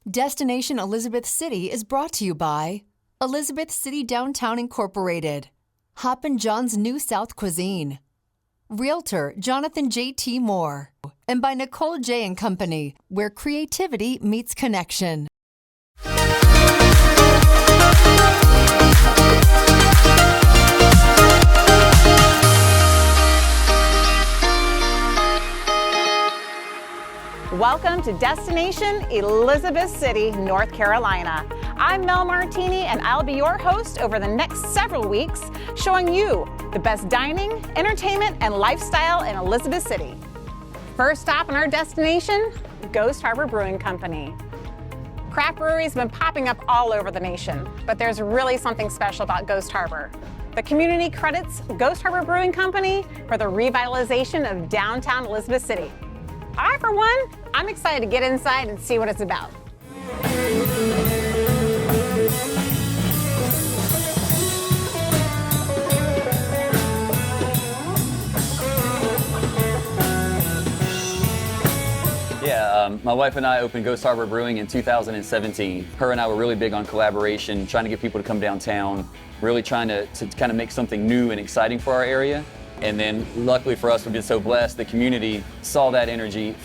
Destination Elizabeth City is brought to you by Elizabeth City Downtown Incorporated, Hoppin' John's New South Cuisine, Realtor Jonathan J.T. Moore, and by Nicole J. & Company, where creativity meets connection. Welcome to Destination Elizabeth City, North Carolina. I'm Mel Martini, and I'll be your host over the next several weeks, showing you the best dining, entertainment, and lifestyle in Elizabeth City. First stop on our destination, Ghost Harbor Brewing Company. Craft breweries have been popping up all over the nation, but there's really something special about Ghost Harbor. The community credits Ghost Harbor Brewing Company for the revitalization of downtown Elizabeth City. I, for one, I'm excited to get inside and see what it's about. My wife and I opened Ghost Harbor Brewing in 2017. Her and I were really big on collaboration, trying to get people to come downtown, really trying to kind of make something new and exciting for our area. And then luckily for us, we've been so blessed, the community saw that energy,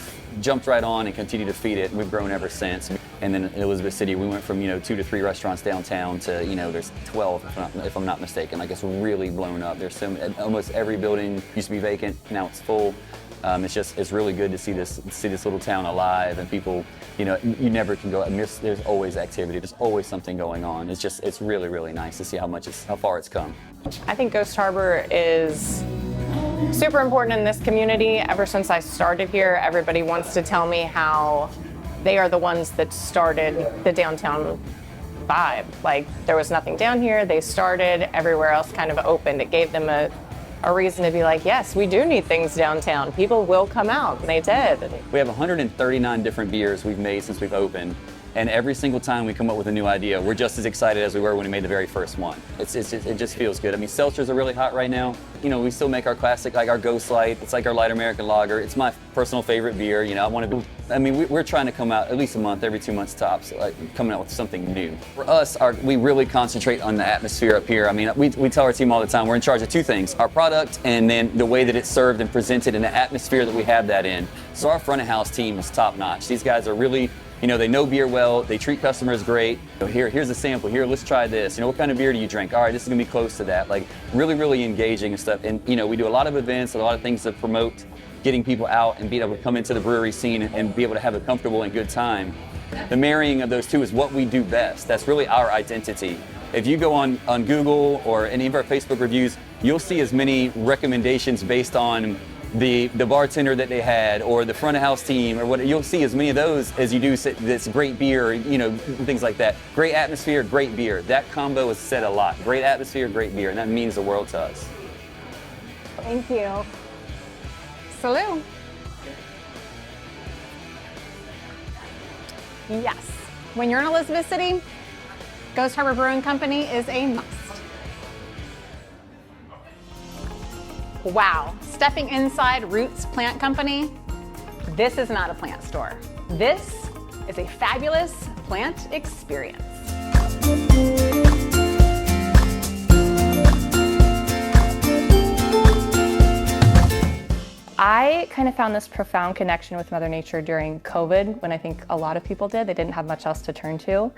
jumped right on and continued to feed it, and we've grown ever since. And then in Elizabeth City, we went from 2 to 3 restaurants downtown to there's 12 if I'm not mistaken. Like, it's really blown up. There's almost every building used to be vacant, now it's full. It's really good to see this little town alive, and people, you never can go. There's always activity. There's always something going on. It's really, really nice to see how far it's come. I think Ghost Harbor is super important in this community. Ever since I started here, everybody wants to tell me how they are the ones that started the downtown vibe. Like, there was nothing down here, they started, everywhere else kind of opened. It gave them a reason to be like, yes, we do need things downtown. People will come out, and they did. We have 139 different beers we've made since we've opened. And every single time we come up with a new idea, we're just as excited as we were when we made the very first one. It just feels good. I mean, seltzers are really hot right now. We still make our classic, like our Ghost Light. It's like our light American lager. It's my personal favorite beer. We're trying to come out at least a month, every 2 months tops, like coming out with something new. For us, we really concentrate on the atmosphere up here. I mean, we tell our team all the time, we're in charge of 2 things, our product and then the way that it's served and presented and the atmosphere that we have that in. So our front of house team is top notch. These guys are really, they know beer well, they treat customers great. Here's a sample, here, let's try this. What kind of beer do you drink? All right, this is gonna be close to that. Like, really, really engaging and stuff. And we do a lot of events, a lot of things to promote getting people out and being able to come into the brewery scene and be able to have a comfortable and good time. The marrying of those two is what we do best. That's really our identity. If you go on Google or any of our Facebook reviews, you'll see as many recommendations based on the bartender that they had or the front of house team or what. You'll see as many of those as you do this great beer, things like that. Great atmosphere, great beer. That combo is said a lot. Great atmosphere, great beer, and that means the world to us. Thank you. Salud. Yes, when you're in Elizabeth City, Ghost Harbor Brewing Company is a must. Wow, stepping inside Roots Plant Company, this is not a plant store. This is a fabulous plant experience. I kind of found this profound connection with Mother Nature during COVID, when I think a lot of people did. They didn't have much else to turn to.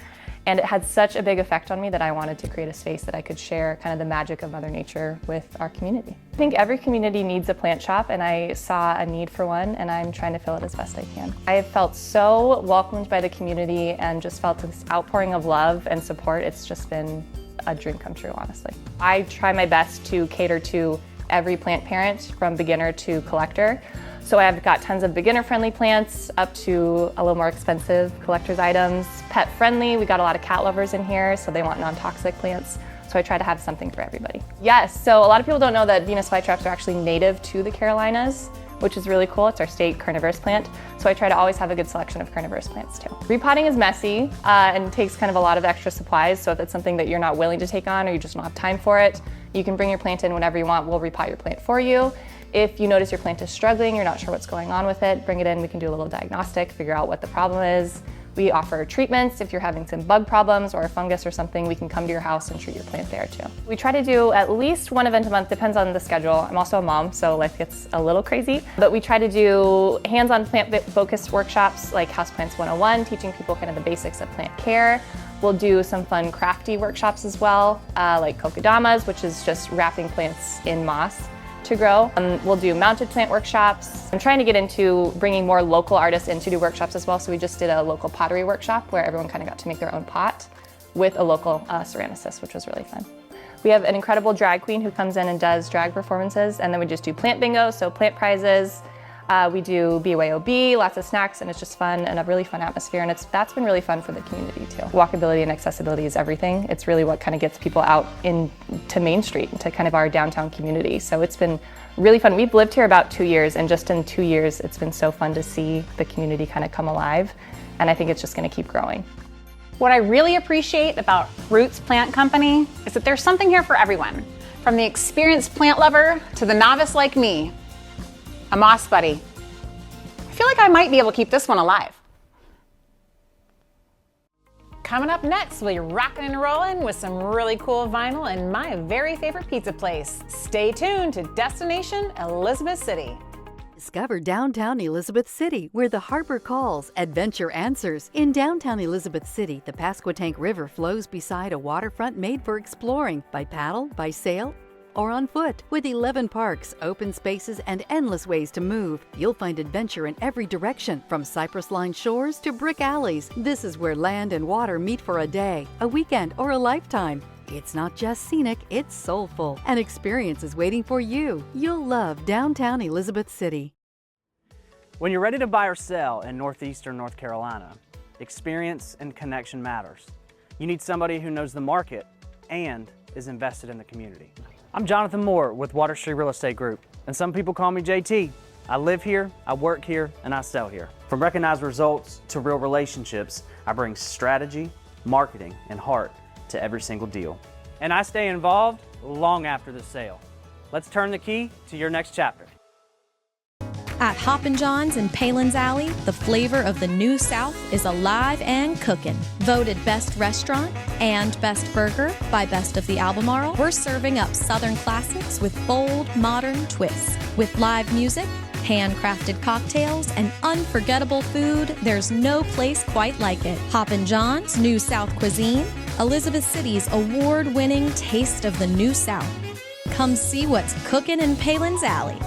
And it had such a big effect on me that I wanted to create a space that I could share kind of the magic of Mother Nature with our community. I think every community needs a plant shop, and I saw a need for one, and I'm trying to fill it as best I can. I have felt so welcomed by the community and just felt this outpouring of love and support. It's just been a dream come true, honestly. I try my best to cater to every plant parent, from beginner to collector. So I've got tons of beginner-friendly plants up to a little more expensive collector's items. Pet-friendly, we got a lot of cat lovers in here, so they want non-toxic plants. So I try to have something for everybody. Yes, so a lot of people don't know that Venus flytraps are actually native to the Carolinas, which is really cool. It's our state carnivorous plant. So I try to always have a good selection of carnivorous plants too. Repotting is messy and takes kind of a lot of extra supplies. So if it's something that you're not willing to take on or you just don't have time for it, you can bring your plant in whenever you want. We'll repot your plant for you. If you notice your plant is struggling, you're not sure what's going on with it, bring it in. We can do a little diagnostic, figure out what the problem is. We offer treatments. If you're having some bug problems or a fungus or something, we can come to your house and treat your plant there too. We try to do at least one event a month, depends on the schedule. I'm also a mom, so life gets a little crazy. But we try to do hands-on plant-focused workshops like Houseplants 101, teaching people kind of the basics of plant care. We'll do some fun crafty workshops as well, like kokedamas, which is just wrapping plants in moss to grow. We'll do mounted plant workshops. I'm trying to get into bringing more local artists in to do workshops as well. So we just did a local pottery workshop where everyone kind of got to make their own pot with a local ceramicist, which was really fun. We have an incredible drag queen who comes in and does drag performances, and then we just do plant bingo, so plant prizes. We do BYOB, lots of snacks, and it's just fun and a really fun atmosphere, and that's been really fun for the community too. Walkability and accessibility is everything. It's really what kind of gets people out into Main Street, into kind of our downtown community. So it's been really fun. We've lived here about 2 years, and just in 2 years, it's been so fun to see the community kind of come alive, and I think it's just gonna keep growing. What I really appreciate about Roots Plant Company is that there's something here for everyone, from the experienced plant lover to the novice like me. A moss buddy. I feel like I might be able to keep this one alive. Coming up next, we'll be rocking and rolling with some really cool vinyl and my very favorite pizza place. Stay tuned to Destination Elizabeth City. Discover downtown Elizabeth City, where the harbor calls, adventure answers. In downtown Elizabeth City, the Pasquotank River flows beside a waterfront made for exploring by paddle, by sail, or on foot. With 11 parks, open spaces, and endless ways to move, you'll find adventure in every direction, from cypress-lined shores to brick alleys. This is where land and water meet for a day, a weekend, or a lifetime. It's not just scenic, it's soulful. An experience is waiting for you. You'll love downtown Elizabeth City. When you're ready to buy or sell in northeastern North Carolina, experience and connection matters. You need somebody who knows the market and is invested in the community. I'm Jonathan Moore with Water Street Real Estate Group, and some people call me JT. I live here, I work here, and I sell here. From recognized results to real relationships, I bring strategy, marketing, and heart to every single deal. And I stay involved long after the sale. Let's turn the key to your next chapter. At Hoppin' John's in Palin's Alley, the flavor of the New South is alive and cooking. Voted Best Restaurant and Best Burger by Best of the Albemarle, we're serving up Southern classics with bold, modern twists. With live music, handcrafted cocktails, and unforgettable food, there's no place quite like it. Hoppin' John's New South Cuisine, Elizabeth City's award-winning Taste of the New South. Come see what's cooking in Palin's Alley.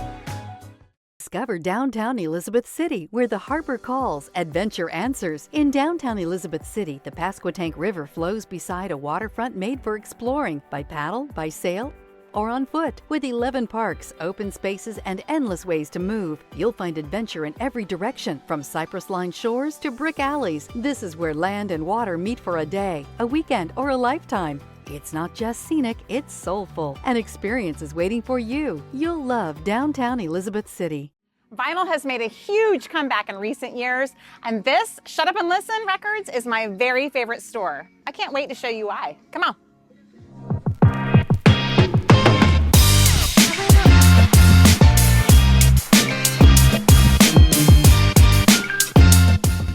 Discover downtown Elizabeth City, where the harbor calls, adventure answers. In downtown Elizabeth City, the Pasquotank River flows beside a waterfront made for exploring by paddle, by sail, or on foot. With 11 parks, open spaces, and endless ways to move, you'll find adventure in every direction, from cypress-lined shores to brick alleys. This is where land and water meet for a day, a weekend, or a lifetime. It's not just scenic, it's soulful. An experience is waiting for you. You'll love downtown Elizabeth City. Vinyl has made a huge comeback in recent years, and this Shut Up and Listen Records is my very favorite store. I can't wait to show you why. Come on.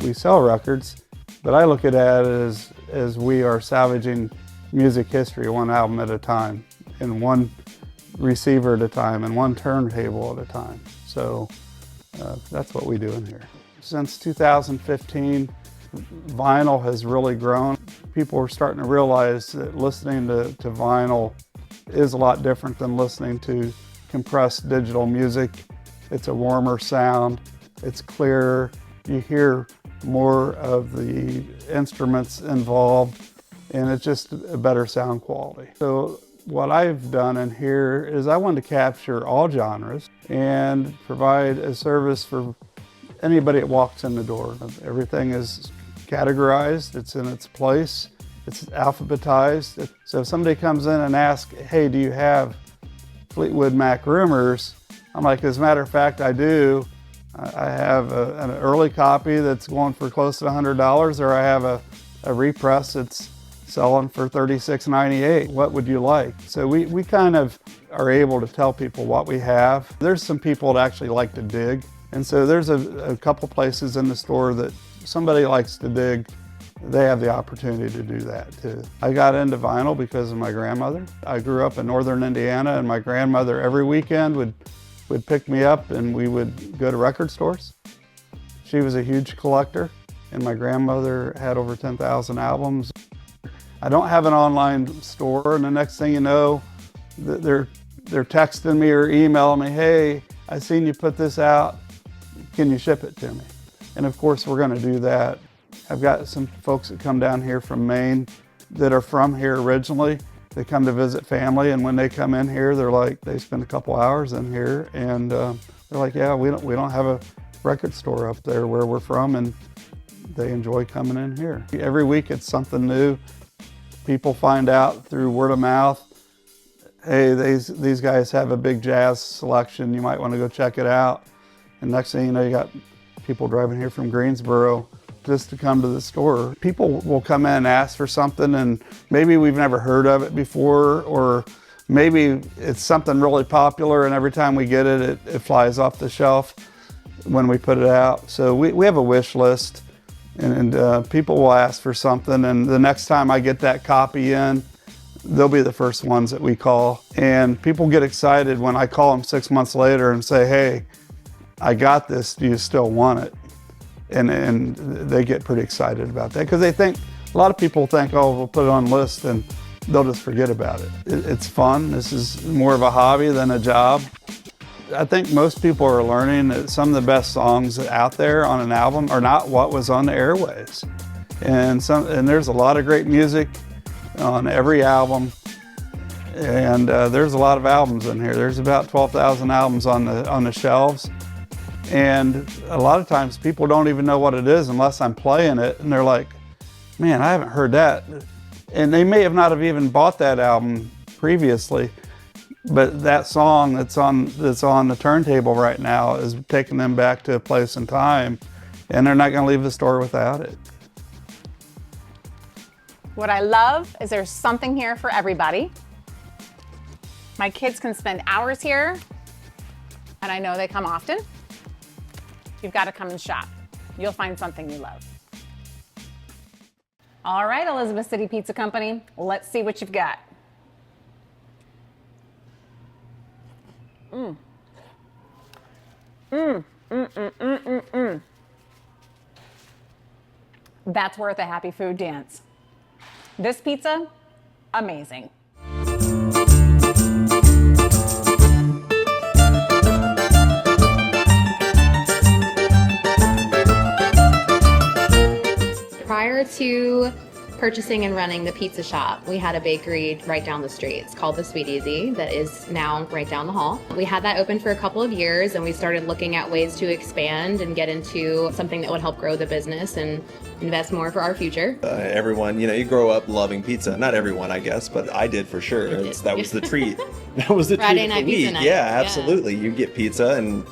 We sell records, but I look at it as we are salvaging music history one album at a time, and one receiver at a time, and one turntable at a time. So that's what we do in here. Since 2015, vinyl has really grown. People are starting to realize that listening to vinyl is a lot different than listening to compressed digital music. It's a warmer sound, it's clearer, you hear more of the instruments involved, and it's just a better sound quality. So what I've done in here is I want to capture all genres and provide a service for anybody that walks in the door. Everything is categorized, it's in its place, it's alphabetized. So if somebody comes in and asks, hey, do you have Fleetwood Mac Rumors? I'm like, as a matter of fact, I do. I have an early copy that's going for close to $100, or I have a repress that's selling for $36.98. What would you like? So we kind of are able to tell people what we have. There's some people that actually like to dig. And so there's a couple places in the store that somebody likes to dig, they have the opportunity to do that too. I got into vinyl because of my grandmother. I grew up in northern Indiana, and my grandmother every weekend would pick me up and we would go to record stores. She was a huge collector, and my grandmother had over 10,000 albums. I don't have an online store, and the next thing you know, they're texting me or emailing me, hey, I seen you put this out, can you ship it to me? And of course we're gonna do that. I've got some folks that come down here from Maine that are from here originally. They come to visit family, and when they come in here, they're like, they spend a couple hours in here, and they're like, yeah, we don't have a record store up there where we're from, and they enjoy coming in here. Every week it's something new. People find out through word of mouth, hey, these guys have a big jazz selection, you might want to go check it out. And next thing you know, you got people driving here from Greensboro just to come to the store. People will come in and ask for something, and maybe we've never heard of it before, or maybe it's something really popular, and every time we get it, it flies off the shelf when we put it out. So we have a wish list, and people will ask for something, and the next time I get that copy in, they'll be the first ones that we call. And people get excited when I call them 6 months later and say, hey, I got this, do you still want it? And they get pretty excited about that, because they think, a lot of people think, oh, we'll put it on list and they'll just forget about it. It's fun. This is more of a hobby than a job. I think most people are learning that some of the best songs out there on an album are not what was on the airwaves. And there's a lot of great music on every album. And there's a lot of albums in here. There's about 12,000 albums on the shelves. And a lot of times people don't even know what it is unless I'm playing it, and they're like, man, I haven't heard that. And they may have not have even bought that album previously, but that song that's on the turntable right now is taking them back to a place and time, and they're not gonna leave the store without it. What I love is there's something here for everybody. My kids can spend hours here, and I know they come often. You've got to come and shop. You'll find something you love. All right, Elizabeth City Pizza Company, let's see what you've got. That's worth a happy food dance. This pizza, amazing. Prior to purchasing and running the pizza shop, we had a bakery right down the street. It's called the Sweet Easy, that is now right down the hall. We had that open for a couple of years, and we started looking at ways to expand and get into something that would help grow the business and invest more for our future. Everyone, you grow up loving pizza. Not everyone, I guess, but I did for sure. That was the treat. That was the Friday treat night of the week. pizza night. Yeah, absolutely. You get pizza, and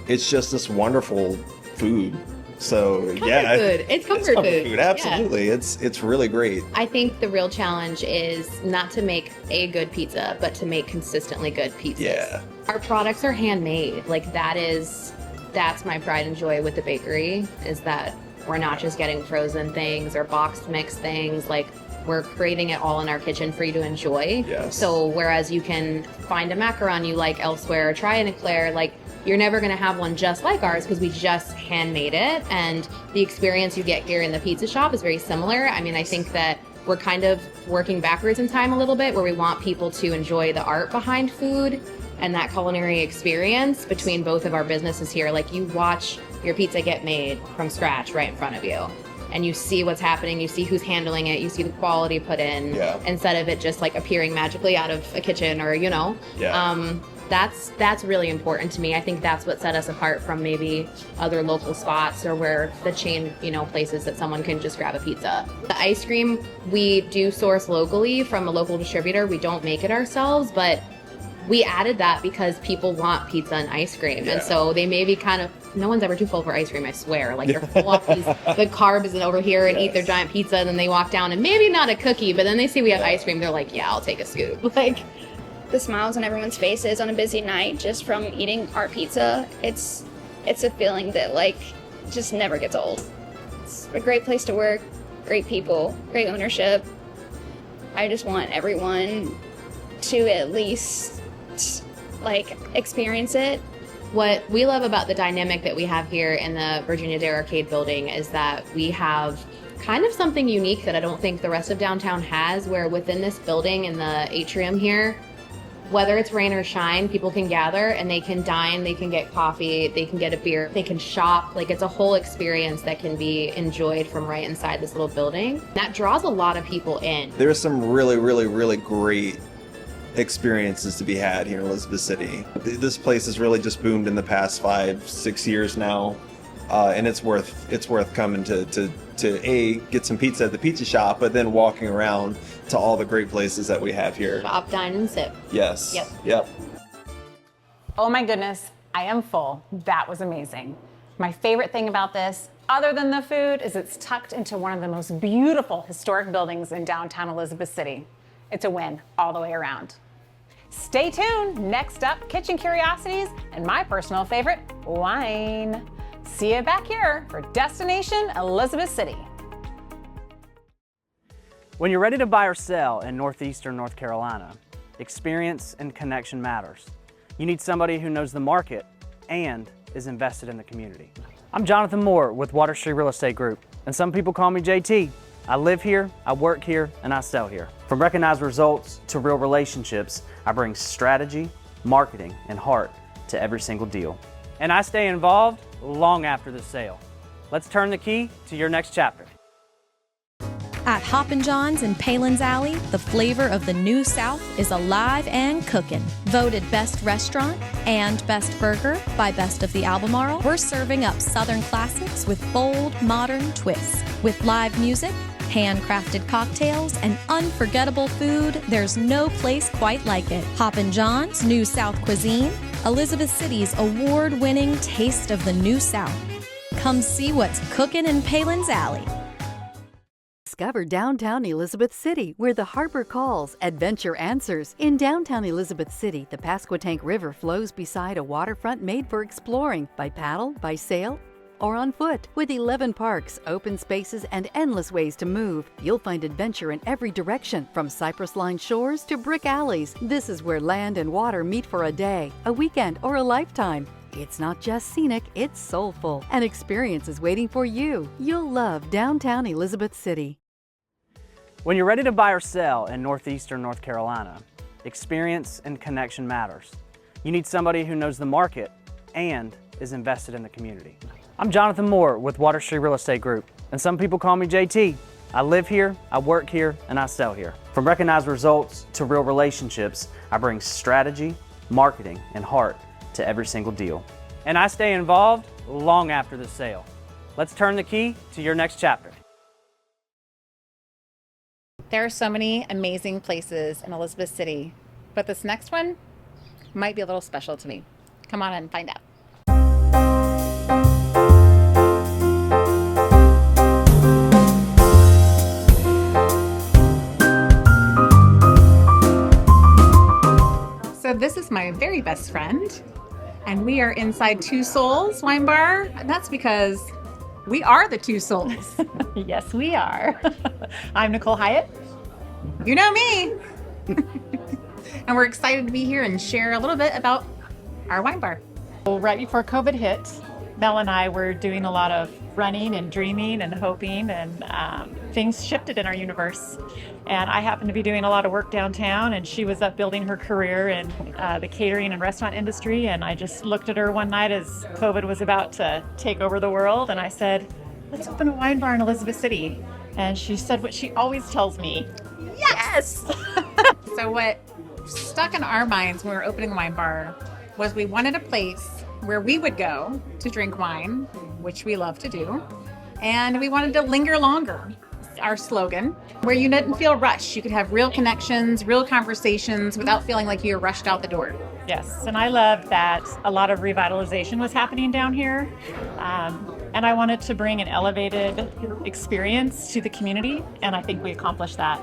it's just this wonderful food. So Food. It's comfort food. Absolutely. Yeah. It's really great. I think the real challenge is not to make a good pizza, but to make consistently good pizzas. Yeah. Our products are handmade. That's my pride and joy with the bakery, is that we're not just getting frozen things or boxed mix things. We're creating it all in our kitchen for you to enjoy. Yes. So whereas you can find a macaron you like elsewhere, try an eclair, you're never going to have one just like ours, because we just handmade it, and the experience you get here in the pizza shop is very similar. I mean, I think that we're kind of working backwards in time a little bit, where we want people to enjoy the art behind food and that culinary experience between both of our businesses here. You watch your pizza get made from scratch right in front of you, and you see what's happening, you see who's handling it, you see the quality put in, instead of it just appearing magically out of a kitchen or, That's really important to me. I think that's what set us apart from maybe other local spots, or where the chain, places that someone can just grab a pizza. The ice cream, we do source locally from a local distributor. We don't make it ourselves, but we added that because people want pizza and ice cream. And so they may be no one's ever too full for ice cream, I swear. You're full off the carbs and over here and eat their giant pizza, and then they walk down and maybe not a cookie, but then they see we have ice cream, they're like, yeah, I'll take a scoop. The smiles on everyone's faces on a busy night just from eating our pizza, it's a feeling that just never gets old. It's a great place to work, great people, great ownership. I just want everyone to at least like experience it. What we love about the dynamic that we have here in the Virginia Dare Arcade building is that we have kind of something unique that I don't think the rest of downtown has, where within this building in the atrium here, whether it's rain or shine, people can gather and they can dine, they can get coffee, they can get a beer, they can shop. Like, it's a whole experience that can be enjoyed from right inside this little building. That draws a lot of people in. There's some really great experiences to be had here in Elizabeth City. This place has really just boomed in the past 5-6 years now, and it's worth coming to get some pizza at the pizza shop, but then walking around to all the great places that we have here. Shop, dine, and sip. Yes. Yep. Oh my goodness, I am full. That was amazing. My favorite thing about this, other than the food, is it's tucked into one of the most beautiful historic buildings in downtown Elizabeth City. It's a win all the way around. Stay tuned. Next up, kitchen curiosities and my personal favorite, wine. See you back here for Destination Elizabeth City. When you're ready to buy or sell in northeastern North Carolina, experience and connection matters. You need somebody who knows the market and is invested in the community. I'm Jonathan Moore with Water Street Real Estate Group, and some people call me JT. I live here, I work here, and I sell here. From recognized results to real relationships, I bring strategy, marketing, and heart to every single deal. And I stay involved long after the sale. Let's turn the key to your next chapter. At Hoppin' John's in Palin's Alley, the flavor of the New South is alive and cooking. Voted Best Restaurant and Best Burger by Best of the Albemarle, we're serving up Southern classics with bold, modern twists. With live music, handcrafted cocktails, and unforgettable food, there's no place quite like it. Hoppin' John's New South Cuisine, Elizabeth City's award-winning Taste of the New South. Come see what's cooking in Palin's Alley. Discover downtown Elizabeth City, where the harbor calls, adventure answers. In downtown Elizabeth City, the Pasquotank River flows beside a waterfront made for exploring by paddle, by sail, or on foot. With 11 parks, open spaces, and endless ways to move, you'll find adventure in every direction, from cypress-lined shores to brick alleys. This is where land and water meet for a day, a weekend, or a lifetime. It's not just scenic, it's soulful. An experience is waiting for you. You'll love downtown Elizabeth City. When you're ready to buy or sell in northeastern North Carolina, experience and connection matters. You need somebody who knows the market and is invested in the community. I'm Jonathan Moore with Water Street Real Estate Group, and some people call me JT. I live here, I work here, and I sell here. From recognized results to real relationships, I bring strategy, marketing, and heart to every single deal. And I stay involved long after the sale. Let's turn the key to your next chapter. There are so many amazing places in Elizabeth City, but this next one might be a little special to me. Come on and find out. So this is my very best friend, and we are inside Two Souls Wine Bar, and that's because we are the Two Souls. Yes, we are. I'm Nicole Hyatt. You know me. And we're excited to be here and share a little bit about our wine bar. Well, right before COVID hit, Mel and I were doing a lot of running and dreaming and hoping, and things shifted in our universe. And I happened to be doing a lot of work downtown, and she was up building her career in the catering and restaurant industry. And I just looked at her one night as COVID was about to take over the world, and I said, let's open a wine bar in Elizabeth City. And she said what she always tells me. Yes! So what stuck in our minds when we were opening the wine bar was we wanted a place where we would go to drink wine, which we love to do, and we wanted to linger longer. Our slogan, where you didn't feel rushed. You could have real connections, real conversations without feeling like you were rushed out the door. Yes, and I love that a lot of revitalization was happening down here. And I wanted to bring an elevated experience to the community, and I think we accomplished that.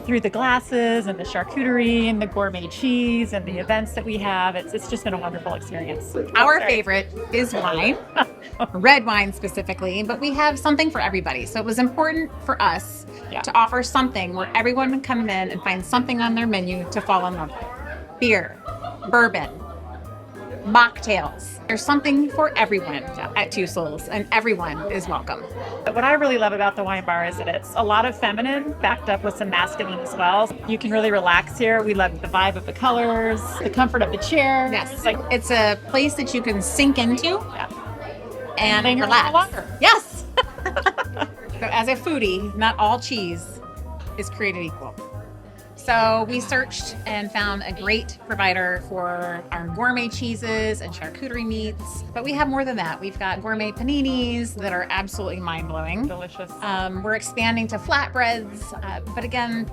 through the glasses and the charcuterie and the gourmet cheese and the events that we have. It's just been a wonderful experience. Our favorite is wine, red wine specifically, but we have something for everybody. So it was important for us to offer something where everyone would come in and find something on their menu to fall in love with. Beer, bourbon, mocktails. There's something for everyone at Two Souls, and everyone is welcome. What I really love about the wine bar is that it's a lot of feminine backed up with some masculine as well. You can really relax here. We love the vibe of the colors, the comfort of the chair. Yes, it's a place that you can sink into and linger relax. longer. Yes. So as a foodie, not all cheese is created equal. So we searched and found a great provider for our gourmet cheeses and charcuterie meats. But we have more than that. We've got gourmet paninis that are absolutely mind-blowing. Delicious. We're expanding to flatbreads. But again,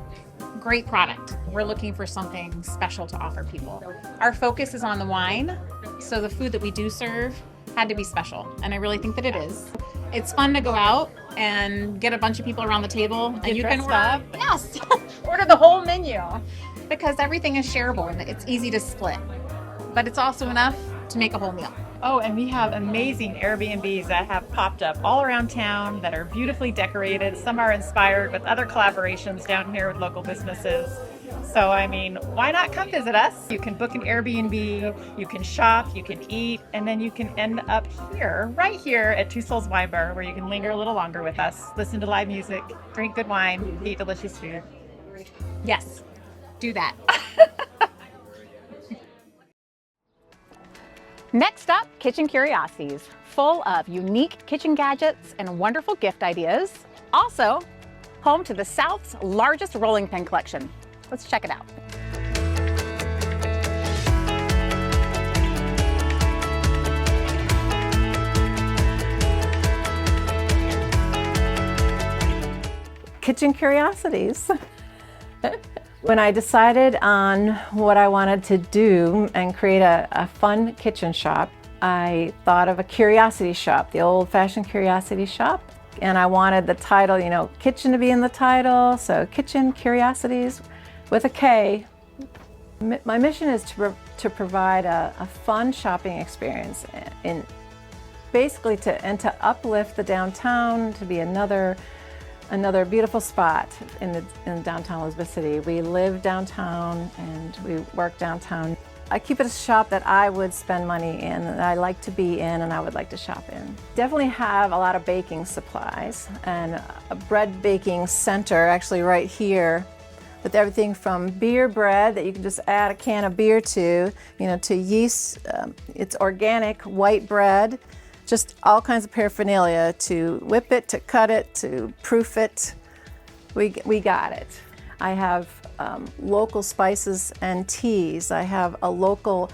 great product. We're looking for something special to offer people. Our focus is on the wine. So the food that we do serve had to be special. And I really think that it is. It's fun to go out and get a bunch of people around the table and you can order. Yes. Order the whole menu because everything is shareable and it's easy to split, but it's also enough to make a whole meal. Oh, and we have amazing Airbnbs that have popped up all around town that are beautifully decorated. Some are inspired with other collaborations down here with local businesses. So, I mean, why not come visit us? You can book an Airbnb, you can shop, you can eat, and then you can end up here, right here at Two Souls Wine Bar, where you can linger a little longer with us, listen to live music, drink good wine, eat delicious food. Yes, do that. Next up, Kitchen Curiosities, full of unique kitchen gadgets and wonderful gift ideas. Also, home to the South's largest rolling pin collection. Let's check it out. Kitchen Curiosities. When I decided on what I wanted to do and create a fun kitchen shop, I thought of a curiosity shop, the old-fashioned curiosity shop. And I wanted the title, you know, kitchen to be in the title, so Kitchen Curiosities with a K. My mission is to provide a fun shopping experience in basically to uplift the downtown, to be another beautiful spot in downtown Elizabeth City. We live downtown and we work downtown. I keep it a shop that I would spend money in, that I like to be in and I would like to shop in. Definitely have a lot of baking supplies and a bread baking center actually right here with everything from beer bread that you can just add a can of beer to, you know, to yeast. It's organic white bread. Just all kinds of paraphernalia to whip it, to cut it, to proof it. We got it. I have local spices and teas. I have a local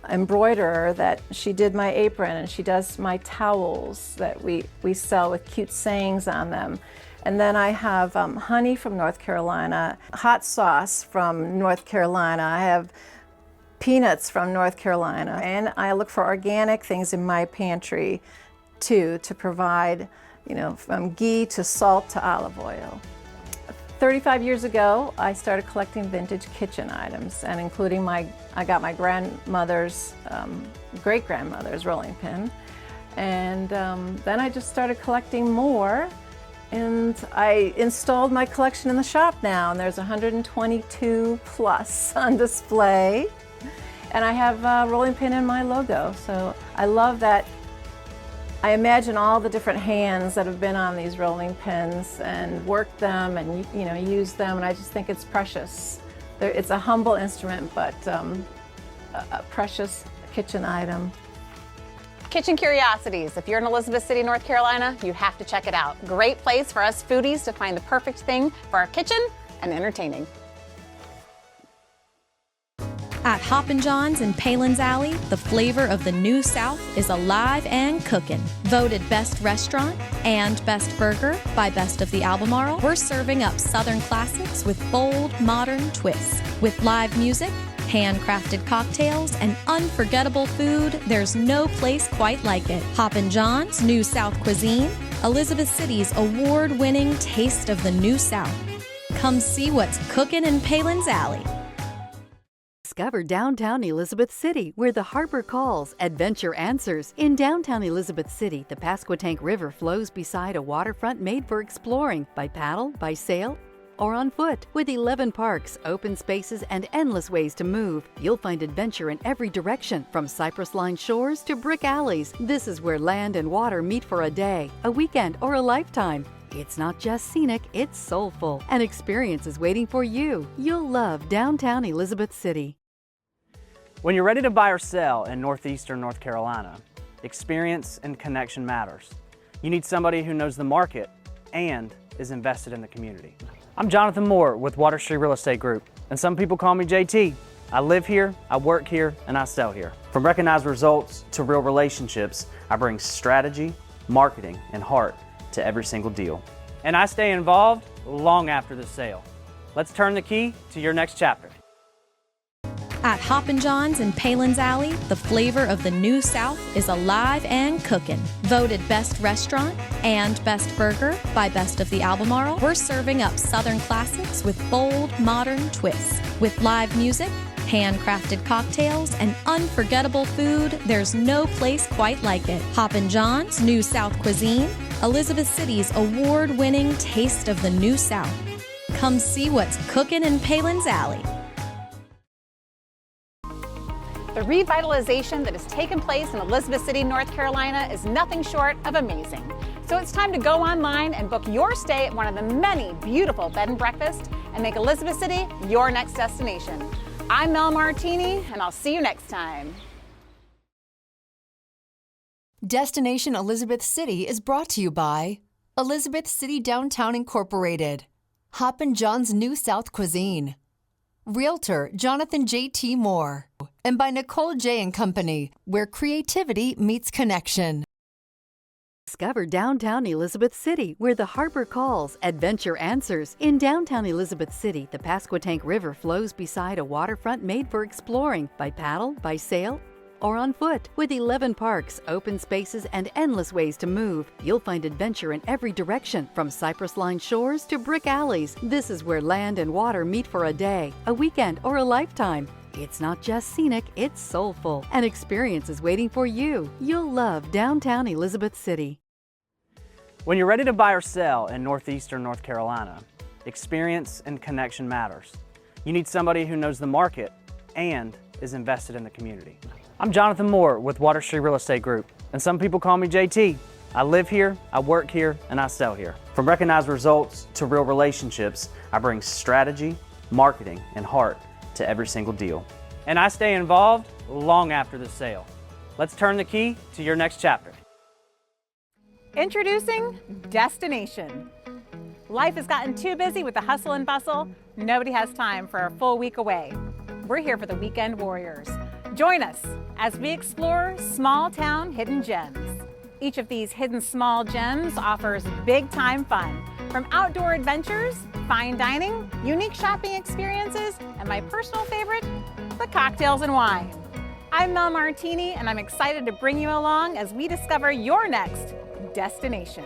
embroiderer that she did my apron and she does my towels that we sell with cute sayings on them. And then I have honey from North Carolina, hot sauce from North Carolina. I have peanuts from North Carolina, and I look for organic things in my pantry too, to provide, you know, from ghee to salt to olive oil. 35 years ago, I started collecting vintage kitchen items, and including I got my grandmother's, great-grandmother's rolling pin, and then I just started collecting more, and I installed my collection in the shop now, and there's 122 plus on display. And I have a rolling pin in my logo, so I love that. I imagine all the different hands that have been on these rolling pins and worked them and, you know, used them, and I just think it's precious. It's a humble instrument, but a precious kitchen item. Kitchen Curiosities. If you're in Elizabeth City, North Carolina, you have to check it out. Great place for us foodies to find the perfect thing for our kitchen and entertaining. At Hoppin' John's in Palin's Alley, the flavor of the New South is alive and cooking. Voted Best Restaurant and Best Burger by Best of the Albemarle, we're serving up Southern classics with bold, modern twists. With live music, handcrafted cocktails, and unforgettable food, there's no place quite like it. Hoppin' John's New South Cuisine, Elizabeth City's award-winning Taste of the New South. Come see what's cooking in Palin's Alley. Discover downtown Elizabeth City, where the harbor calls, adventure answers. In downtown Elizabeth City, the Pasquotank River flows beside a waterfront made for exploring by paddle, by sail, or on foot. With 11 parks, open spaces, and endless ways to move, you'll find adventure in every direction, from cypress-lined shores to brick alleys. This is where land and water meet for a day, a weekend, or a lifetime. It's not just scenic, it's soulful. An experience is waiting for you. You'll love downtown Elizabeth City. When you're ready to buy or sell in northeastern North Carolina, experience and connection matters. You need somebody who knows the market and is invested in the community. I'm Jonathan Moore with Water Street Real Estate Group, and some people call me JT. I live here, I work here, and I sell here. From recognized results to real relationships, I bring strategy, marketing, and heart to every single deal. And I stay involved long after the sale. Let's turn the key to your next chapter. At Hoppin' John's in Palin's Alley, the flavor of the New South is alive and cooking. Voted Best Restaurant and Best Burger by Best of the Albemarle, we're serving up Southern classics with bold, modern twists. With live music, handcrafted cocktails, and unforgettable food, there's no place quite like it. Hoppin' John's New South Cuisine, Elizabeth City's award-winning Taste of the New South. Come see what's cooking in Palin's Alley. The revitalization that has taken place in Elizabeth City, North Carolina is nothing short of amazing. So it's time to go online and book your stay at one of the many beautiful bed and breakfasts and make Elizabeth City your next destination. I'm Mel Martini, and I'll see you next time. Destination Elizabeth City is brought to you by Elizabeth City Downtown Incorporated, Hoppin' John's New South Cuisine, Realtor Jonathan J.T. Moore, and by Nicole J. & Company, where creativity meets connection. Discover downtown Elizabeth City, where the harbor calls, adventure answers. In downtown Elizabeth City, the Pasquotank River flows beside a waterfront made for exploring by paddle, by sail, or on foot. With 11 parks, open spaces, and endless ways to move, you'll find adventure in every direction, from cypress-lined shores to brick alleys. This is where land and water meet for a day, a weekend, or a lifetime. It's not just scenic, it's soulful. An experience is waiting for you. You'll love downtown Elizabeth City. When you're ready to buy or sell in northeastern North Carolina, experience and connection matters. You need somebody who knows the market and is invested in the community. I'm Jonathan Moore with Water Street Real Estate Group, and some people call me JT. I live here, I work here, and I sell here. From recognized results to real relationships, I bring strategy, marketing, and heart to every single deal. And I stay involved long after the sale. Let's turn the key to your next chapter. Introducing Destination. Life has gotten too busy with the hustle and bustle. Nobody has time for a full week away. We're here for the weekend warriors. Join us as we explore small town hidden gems. Each of these hidden small gems offers big time fun, from outdoor adventures, fine dining, unique shopping experiences, and my personal favorite, the cocktails and wine. I'm Mel Martini, and I'm excited to bring you along as we discover your next destination.